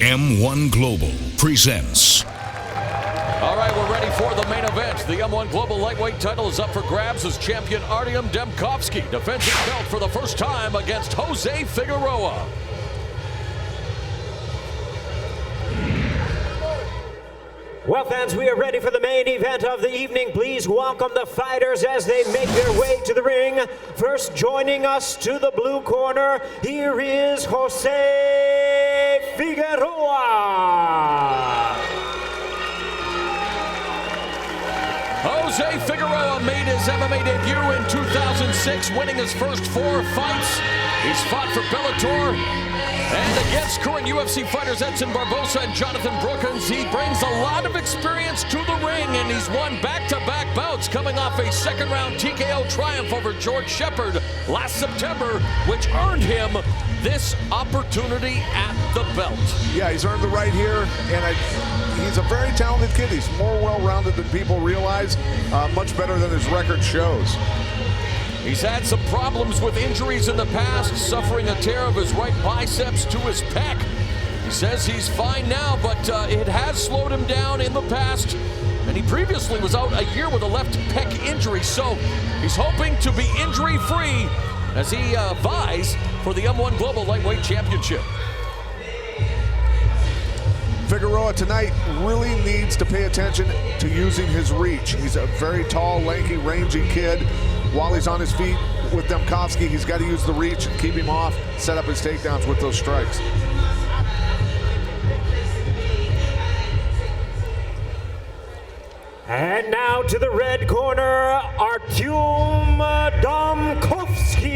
M1 Global presents. All right, we're ready for the main event. The M1 Global Lightweight title is up for grabs as champion Artem Damkovsky defends his belt for the first time against Jose Figueroa. Well, fans, we are ready for the main event of the evening. Please welcome the fighters as they make their way to the ring. First, joining us to the blue corner, here is Jose Figueroa. Jose Figueroa made his MMA debut in 2006, winning his first 4 fights. He's fought for Bellator and against current UFC fighters Edson Barbosa and Jonathan Brookins. He brings a lot of experience to the ring, and he's won back-to-back bouts, coming off a second-round TKO triumph over George Shepard last September, which earned him this opportunity at the belt. Yeah, he's earned the right here, and he's a very talented kid. He's more well-rounded than people realize, much better than his record shows. He's had some problems with injuries in the past, suffering a tear of his right biceps to his pec. He says he's fine now, but it has slowed him down in the past, and he previously was out a year with a left pec injury, so he's hoping to be injury-free as he vies for the M1 Global Lightweight Championship. Figueroa tonight really needs to pay attention to using his reach. He's a very tall, lanky, rangy kid. While he's on his feet with Damkovsky, he's got to use the reach and keep him off, set up his takedowns with those strikes. And now to the red corner, Artem Damkovsky.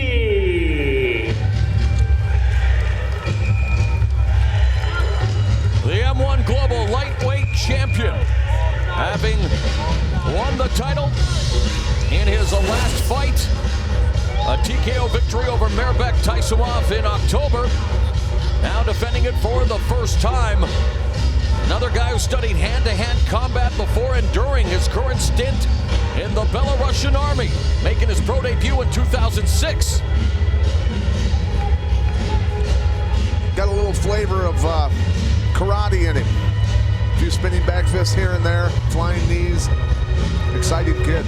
The M1 Global Lightweight Champion, having won the title in his last fight, a TKO victory over Mairbek Taisumov in October. Now defending it for the first time. Another guy who studied hand-to-hand combat before enduring his current stint in the Belarusian army, making his pro debut in 2006. Got a little flavor of karate in him. A few spinning back fists here and there, flying knees. Exciting kid.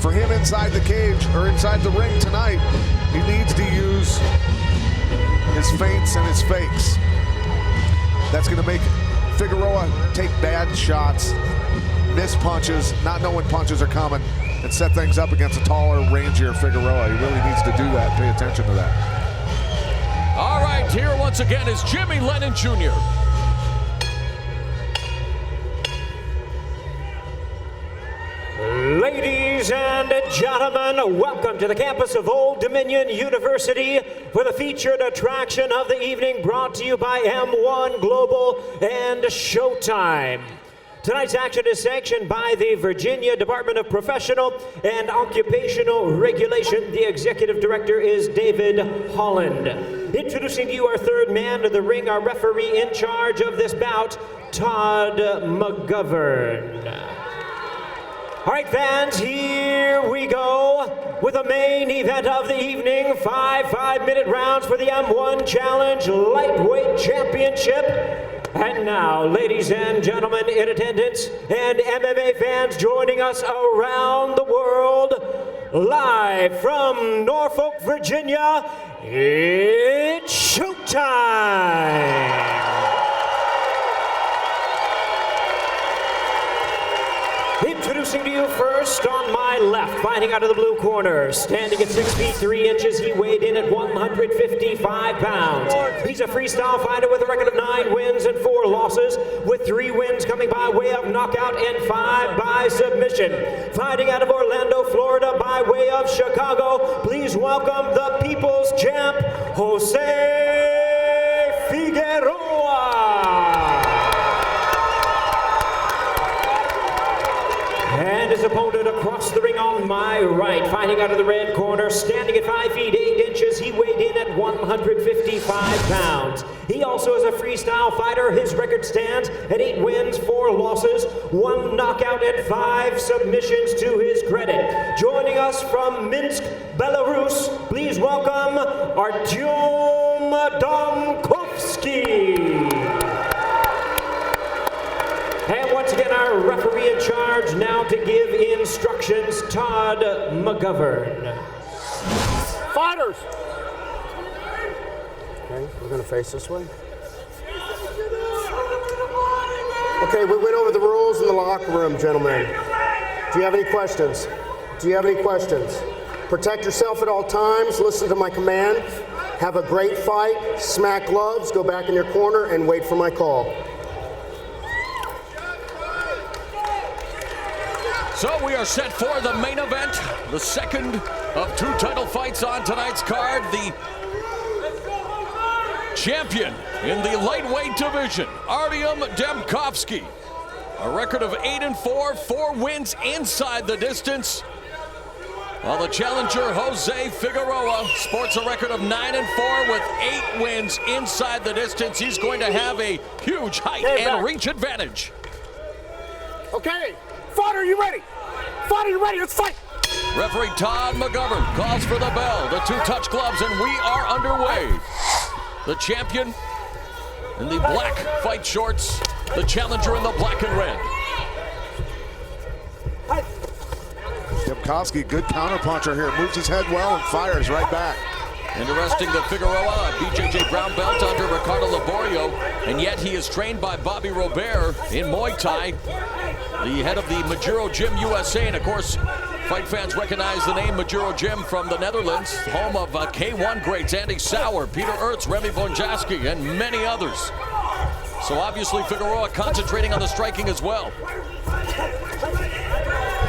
For him inside the cage, or inside the ring tonight, he needs to use his feints and his fakes. That's going to make Figueroa take bad shots, miss punches, not know when punches are coming, and set things up against a taller, rangier Figueroa. He really needs to do that. Pay attention to that. All right, here once again is Jimmy Lennon Jr. Ladies and gentlemen, welcome to the campus of Old Dominion University for the featured attraction of the evening, brought to you by M1 Global and Showtime. Tonight's action is sanctioned by the Virginia Department of Professional and Occupational Regulation. The executive director is David Holland. Introducing to you our third man of the ring, our referee in charge of this bout, Todd McGovern. All right, fans, here we go with the main event of the evening. 5-minute rounds for the M1 Challenge Lightweight Championship. And now, ladies and gentlemen in attendance and MMA fans joining us around the world, live from Norfolk, Virginia, it's showtime! Introducing to you first on my left, fighting out of the blue corner, standing at 6 feet 3 inches, he weighed in at 155 pounds. He's a freestyle fighter with a record of 9 wins and 4 losses, with 3 wins coming by way of knockout and 5 by submission. Fighting out of Orlando, Florida by way of Chicago, please welcome the People's Champ, Jose Figueroa. And his opponent across the ring on my right, fighting out of the red corner, standing at 5 feet 8 inches, he weighed in at 155 pounds. He also is a freestyle fighter. His record stands at 8 wins, 4 losses, 1 knockout, and 5 submissions to his credit. Joining us from Minsk, Belarus, please welcome Artem Damkovsky. And once again, our referee in charge now to give instructions, Todd McGovern. Fighters! Okay, we're going to face this way. Okay, we went over the rules in the locker room, gentlemen. Do you have any questions? Do you have any questions? Protect yourself at all times. Listen to my command. Have a great fight. Smack gloves. Go back in your corner and wait for my call. So we are set for the main event, the second of 2 title fights on tonight's card. The champion in the lightweight division, Artem Damkovsky. A record of 8-4, 4 wins inside the distance. While the challenger, Jose Figueroa, sports a record of 9-4 with 8 wins inside the distance. He's going to have a huge height and reach advantage. Okay, fighter, you ready? Fighter, you ready? Let's fight! Referee Todd McGovern calls for the bell. The 2 touch gloves, and we are underway. The champion in the black fight shorts, the challenger in the black and red. Damkovsky, good counterpuncher here. Moves his head well and fires right back. Interesting that Figueroa, a BJJ brown belt under Ricardo Laborio, and yet he is trained by Bobby Robert in Muay Thai, the head of the Majuro Gym USA. And of course, fight fans recognize the name Majuro Gym from the Netherlands, home of K1 greats Andy Sauer, Peter Ertz, Remy Bonjasky, and many others. So obviously Figueroa concentrating on the striking as well.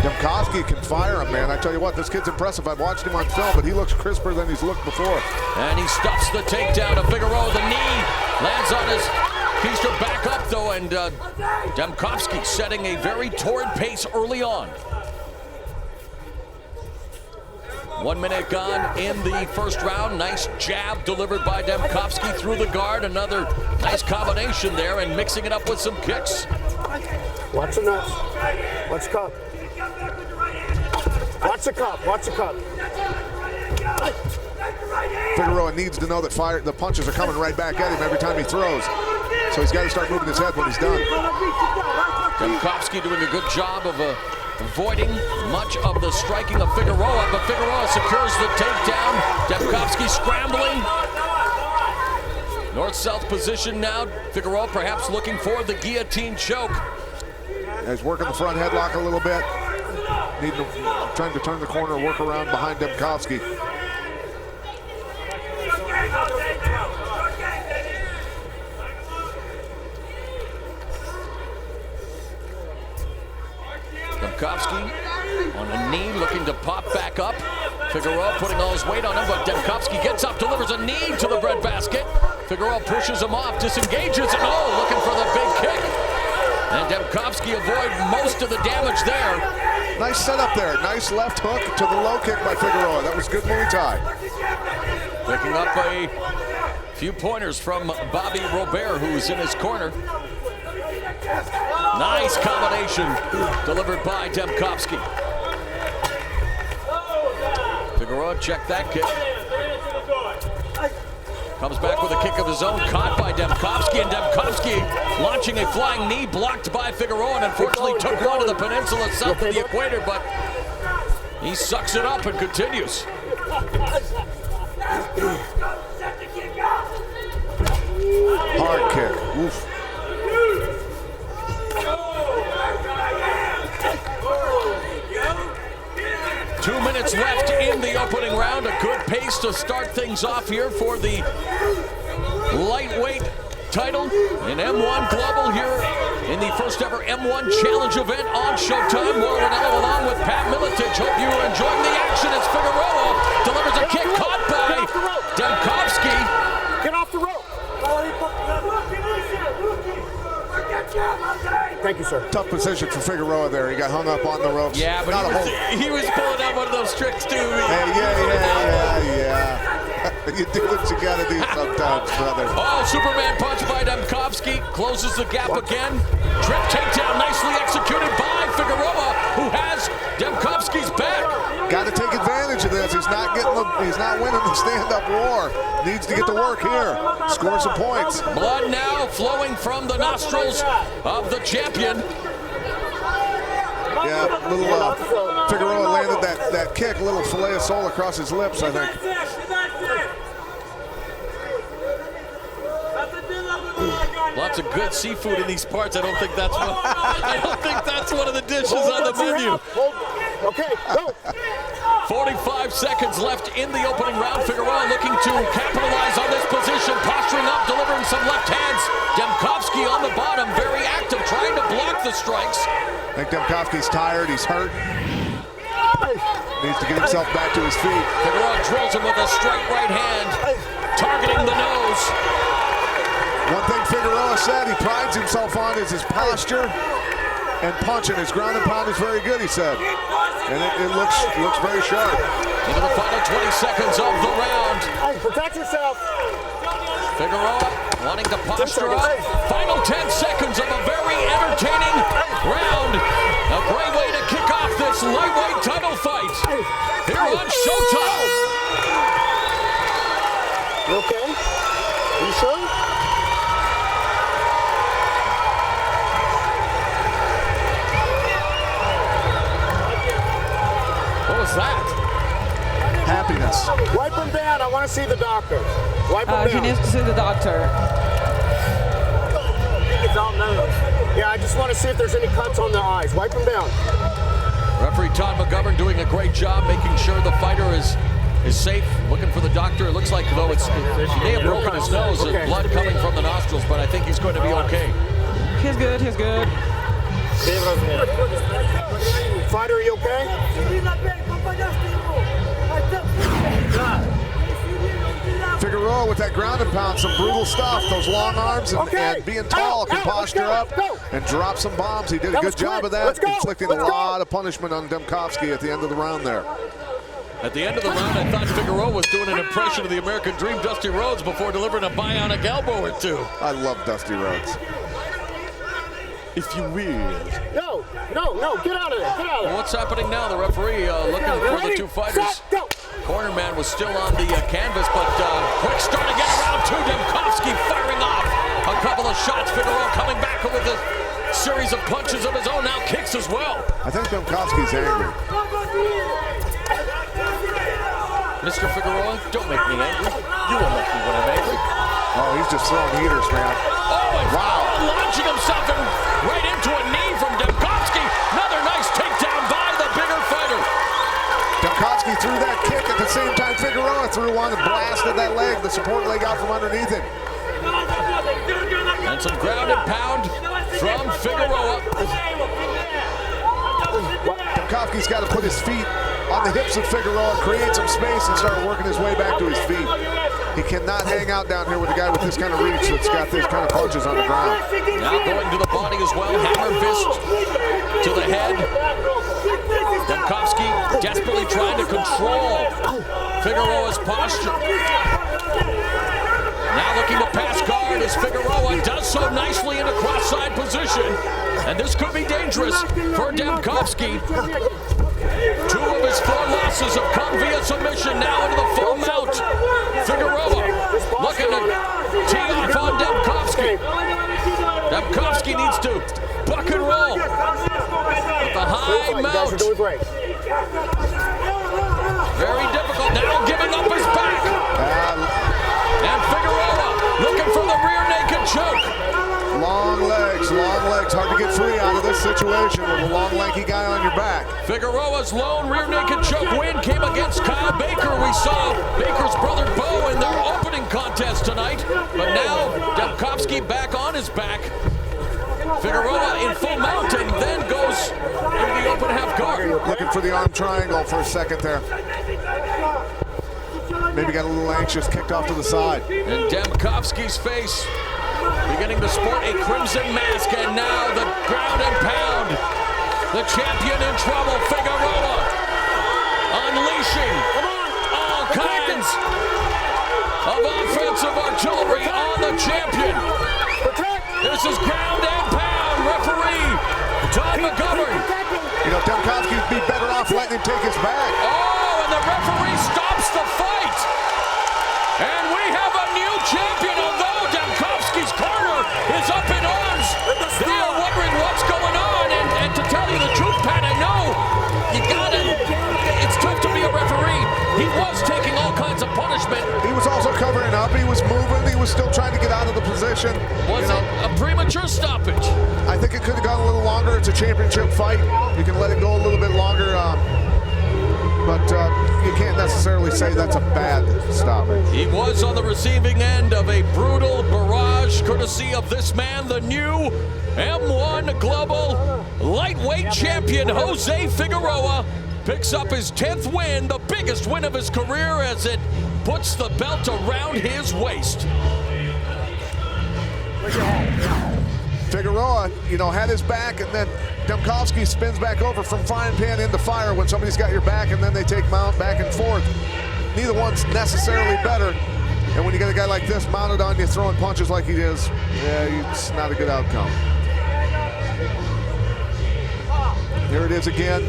Damkovsky can fire him, man. I tell you what, this kid's impressive. I've watched him on film, but he looks crisper than he's looked before. And he stuffs the takedown to Figueroa. The knee lands on his keister back up, though, and Damkovsky setting a very torrid pace early on. 1 minute gone in the first round. Nice jab delivered by Damkovsky through the guard. Another nice combination there, and mixing it up with some kicks. Watch the nuts. Watch the cup. Watch the cup. Watch the cup. Figueroa needs to know that the punches are coming right back at him every time he throws. So he's got to start moving his head when he's done. Damkovsky doing a good job of avoiding much of the striking of Figueroa, but Figueroa secures the takedown. Damkovsky scrambling. North-south position now. Figueroa perhaps looking for the guillotine choke. He's working the front headlock a little bit. Trying to turn the corner, work around behind Damkovsky. Damkovsky on a knee, looking to pop back up. Figueroa putting all his weight on him, but Damkovsky gets up, delivers a knee to the breadbasket. Figueroa pushes him off, disengages, and looking for the big kick. And Damkovsky avoid most of the damage there. Nice setup there. Nice left hook to the low kick by Figueroa. That was good Muay Thai. Picking up a few pointers from Bobby Robert, who's in his corner. Nice combination delivered by Damkovsky. Figueroa checked that kick. Comes back with a kick of his own, caught by Damkovsky, and Damkovsky launching a flying knee blocked by Figueroa, and unfortunately took one to the peninsula south of the equator, but he sucks it up and continues. Hard kick. Oof. 2 minutes left in the opening round. A good pace to start things off here for the lightweight title in M1 Global here in the first ever M1 Challenge event on Showtime. Will Ranello along with Pat Miletich. Hope you are enjoying the action as Figueroa delivers a kick caught by Damkovsky. Get off the rope. Thank you, sir. Tough position for Figueroa there. He got hung up on the ropes. Yeah, but he was pulling out one of those tricks too. Hey, yeah. You do what you gotta do sometimes, brother. Oh, Superman punch by Damkovsky. Closes the gap again. Trip takedown nicely executed by Figueroa, who has Damkovsky's back. Got to take advantage of this. He's not winning the stand-up war. Needs to get to work here. Score some points. Blood now flowing from the nostrils of the champion. Yeah, little Figueroa landed that kick, a little fillet of sole across his lips, I think. Lots of good seafood in these parts. I don't think that's one of the dishes on the menu. Okay, go. 45 seconds left in the opening round. Figueroa looking to capitalize on this position, posturing up, delivering some left hands. Damkovsky on the bottom, very active, trying to block the strikes. I think Damkovsky's tired, he's hurt. Needs to get himself back to his feet. Figueroa drills him with a straight right hand, targeting the nose. One thing Figueroa said he prides himself on is his posture and punching. His ground and pound is very good, he said. And it looks very sharp. Into the final 20 seconds of the round. Protect yourself. Figueroa wanting to posture up. Final 10 seconds of a very entertaining round. A great way to kick off this lightweight title fight here on Showtime. You okay? Are you sure? What was that? Happiness. Wipe him down. I want to see the doctor. Wipe him down. He needs to see the doctor. I think it's all nose. Yeah, I just want to see if there's any cuts on the eyes. Wipe him down. Referee Todd McGovern doing a great job making sure the fighter is safe, looking for the doctor. It looks like, though, he may have broken his nose, okay. Blood coming from the nostrils, but I think he's going to be okay. He's good, he's good. Fighter, are you okay? Figueroa with that ground and pound, some brutal stuff. Those long arms and being tall can posture up and drop some bombs. He did a good job of that, inflicting a lot of punishment on Damkovsky at the end of the round there. At the end of the round, I thought Figueroa was doing an impression of the American Dream, Dusty Rhodes, before delivering a bionic elbow or two. I love Dusty Rhodes. If you will. No, get out of there, get out of there. Well, what's happening now? The referee looking for the two fighters. Corner man was still on the canvas, but quick start again, round two. Damkovsky firing off a couple of shots. Figueroa coming back with a series of punches of his own, now kicks as well. I think Damkovsky's angry. Mr. Figueroa, don't make me angry. You won't make me when I'm angry. Oh, he's just throwing heaters, man. Oh, and launching himself right into a knee from Damkovsky. Another nice takedown by the bigger fighter. Damkovsky threw that kick at the same time Figueroa threw one and blasted that leg, the support leg out from underneath him. And some ground and pound from Figueroa. Damkovsky's got to put his feet on the hips of Figueroa, create some space, and start working his way back to his feet. He cannot hang out down here with a guy with this kind of reach that's got this kind of punches on the ground. Now going to the body as well, hammer fist to the head. Damkovsky desperately trying to control Figueroa's posture. Now looking to pass guard as Figueroa does so nicely in a cross-side position. And this could be dangerous for Damkovsky. Two of his four losses have come via submission, now into the full mount. Figueroa looking to tee off on Damkovsky. Damkovsky needs to buck and roll with the high mount. Very difficult, now giving up his back. And Figueroa looking for the rear naked choke. Long legs, hard to get free out of this situation with a long, lanky guy on your back. Figueroa's lone rear naked choke win came against Kyle Baker. We saw Baker's brother Bo in their opening contest tonight, but now Damkovsky back on his back. Figueroa in full mount and then goes into the open half guard. Looking for the arm triangle for a second there. Maybe got a little anxious, kicked off to the side. And Damkovsky's face beginning to sport a crimson mask, and now the ground and pound. The champion in trouble, Figueroa, unleashing all kinds of offensive artillery on the champion. This is ground and pound. Referee Todd McGovern. You know, Damkovsky would be better off letting him take his back. Oh, and the referee stops the fight. And we have a new champion, although Damkovsky's corner is up in arms. They are wondering what's going on. And to tell you the truth, Pat, I know it's tough to be a referee. He was taking all kinds of punishment. He was also covering up. He was moving. He was still trying to get out of the position. Was it a premature stoppage? I think it could have gone a little longer. It's a championship fight. You can let it go a little bit longer. But you can't necessarily say that's a bad stoppage. He was on the receiving end of a brutal barrage, courtesy of this man, the new M1 Global Lightweight Champion, Jose Figueroa, picks up his 10th win, the biggest win of his career, as it puts the belt around his waist. Figueroa, you know, had his back, and then Damkovsky spins back over from frying pan into fire when somebody's got your back, and then they take mount back and forth. Neither one's necessarily better. And when you get a guy like this mounted on you, throwing punches like he is, yeah, it's not a good outcome. Here it is again.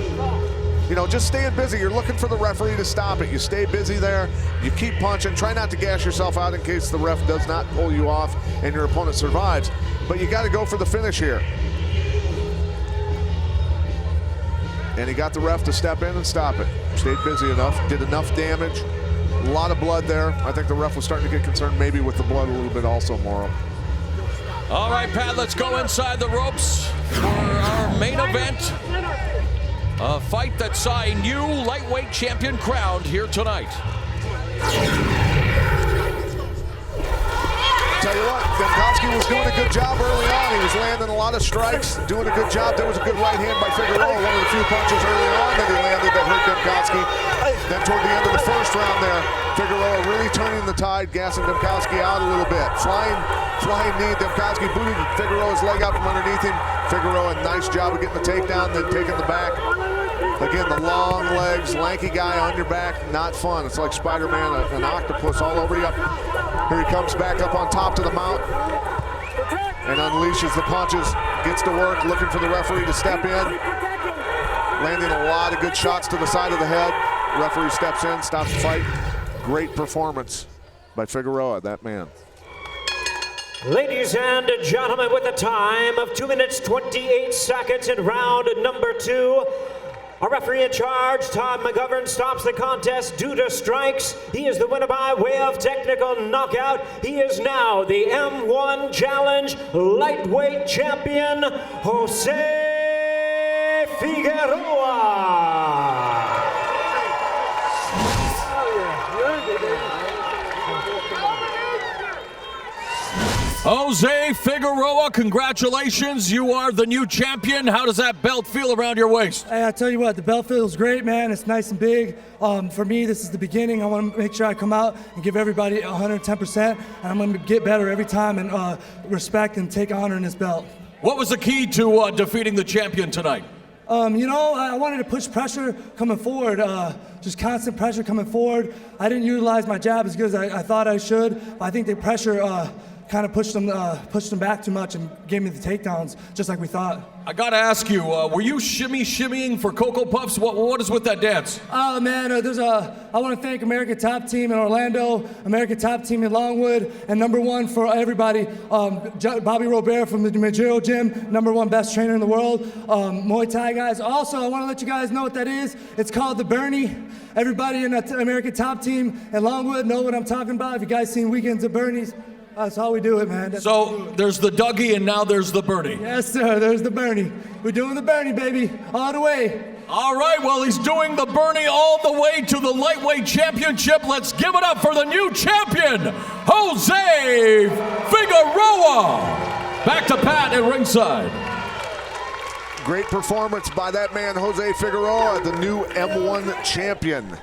You know, just staying busy. You're looking for the referee to stop it. You stay busy there. You keep punching. Try not to gas yourself out in case the ref does not pull you off and your opponent survives. But you got to go for the finish here. And he got the ref to step in and stop it. Stayed busy enough, did enough damage. A lot of blood there. I think the ref was starting to get concerned maybe with the blood a little bit also, Morrow. All right, Pat, let's go inside the ropes for our main event. A fight that saw a new lightweight champion crowned here tonight. Tell you what, Damkovsky was doing a good job early on. He was landing a lot of strikes, doing a good job. There was a good right hand by Figueroa, one of the few punches early on that he landed that hurt Damkovsky. Then toward the end of the first round there, Figueroa really turning the tide, gassing Damkovsky out a little bit. Flying knee, Damkovsky booted Figueroa's leg out from underneath him. Figueroa, nice job of getting the takedown, then taking the back. Again, the long legs, lanky guy on your back, not fun. It's like Spider-Man, an octopus all over you. Here he comes back up on top to the mount and unleashes the punches, gets to work, looking for the referee to step in. Landing a lot of good shots to the side of the head. Referee steps in, stops the fight. Great performance by Figueroa, that man. Ladies and gentlemen, with a time of 2 minutes 28 seconds in round number 2, our referee in charge, Todd McGovern, stops the contest due to strikes. He is the winner by way of technical knockout. He is now the M1 Challenge Lightweight Champion, Jose Figueroa. Jose Figueroa, congratulations. You are the new champion. How does that belt feel around your waist? Hey, I tell you what, the belt feels great, man. It's nice and big. For me, this is the beginning. I want to make sure I come out and give everybody 110%, and I'm going to get better every time and respect and take honor in this belt. What was the key to defeating the champion tonight? You know, I wanted to push pressure coming forward, just constant pressure coming forward. I didn't utilize my jab as good as I thought I should. But I think the pressure kind of pushed them back too much and gave me the takedowns, just like we thought. I gotta ask you, were you shimmying for Cocoa Puffs? What is with that dance? Oh man, I want to thank American Top Team in Orlando, American Top Team in Longwood, and number 1 for everybody, Bobby Robert from the Majiro Gym, #1 best trainer in the world, Muay Thai guys. Also, I want to let you guys know what that is. It's called the Bernie. Everybody in the American Top Team in Longwood know what I'm talking about. If you guys seen Weekends at Bernie's, that's how we do it, man. So there's the Dougie and now there's the Bernie. Yes, sir. There's the Bernie. We're doing the Bernie, baby, all the way. All right, well, he's doing the Bernie all the way to the lightweight championship. Let's give it up for the new champion, Jose Figueroa. Back to Pat at ringside. Great performance by that man, Jose Figueroa, the new M1 champion.